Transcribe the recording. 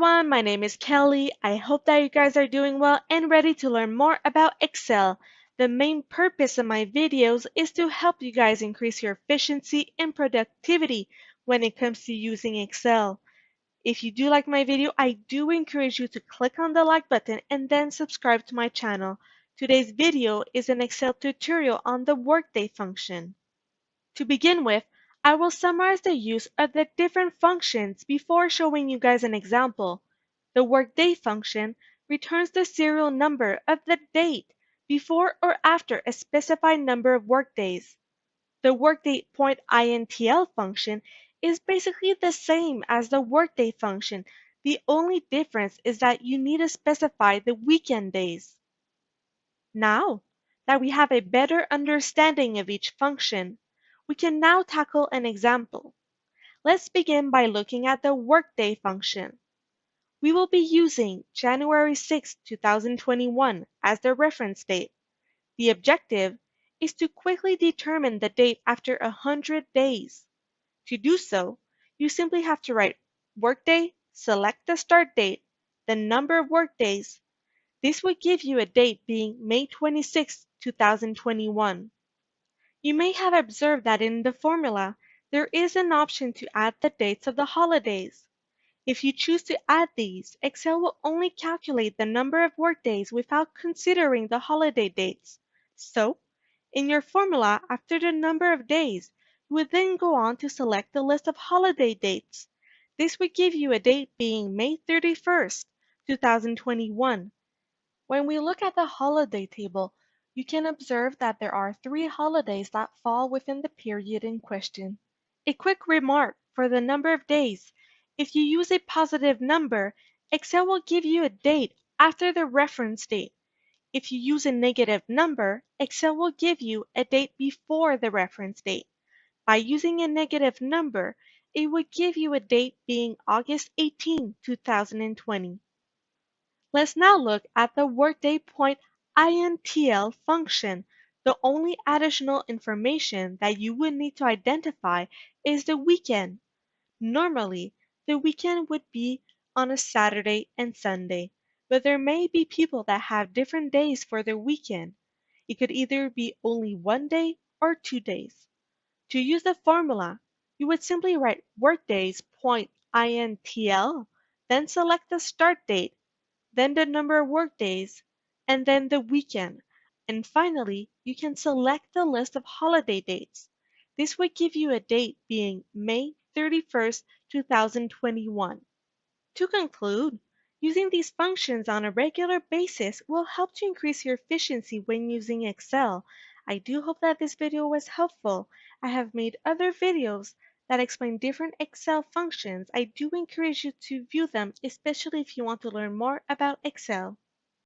everyone, my name is Kelly. I hope that you guys are doing well and ready to learn more about Excel. The main purpose of my videos is to help you guys increase your efficiency and productivity when it comes to using Excel. If you do like my video, I do encourage you to click on the like button and then subscribe to my channel. Today's video is an Excel tutorial on the Workday function. To begin with, I will summarize the use of the different functions before showing you guys an example. The workday function returns the serial number of the date before or after a specified number of workdays. The WORKDAY.INTL function is basically the same as the workday function. The only difference is that you need to specify the weekend days. Now that we have a better understanding of each function, we can now tackle an example. Let's begin by looking at the workday function. We will be using January 6, 2021 as the reference date. The objective is to quickly determine the date after 100 days. To do so, you simply have to write workday, select the start date, the number of workdays. This would give you a date being May 26, 2021. You may have observed that in the formula, there is an option to add the dates of the holidays. If you choose to add these, Excel will only calculate the number of workdays without considering the holiday dates. So, in your formula, after the number of days, you would then go on to select the list of holiday dates. This would give you a date being May 31st, 2021. When we look at the holiday table, you can observe that there are 3 holidays that fall within the period in question. A quick remark for the number of days. If you use a positive number, Excel will give you a date after the reference date. If you use a negative number, Excel will give you a date before the reference date. By using a negative number, it would give you a date being August 18, 2020. Let's now look at the workday.intl function. The only additional information that you would need to identify is the weekend. Normally, the weekend would be on a Saturday and Sunday, but there may be people that have different days for their weekend. It could either be only 1 day or 2 days. To use the formula, you would simply write workdays.intl, then select the start date, then the number of workdays, and then the weekend. And finally, you can select the list of holiday dates. This would give you a date being May 31st, 2021. To conclude, using these functions on a regular basis will help to increase your efficiency when using Excel. I do hope that this video was helpful. I have made other videos that explain different Excel functions. I do encourage you to view them, especially if you want to learn more about Excel.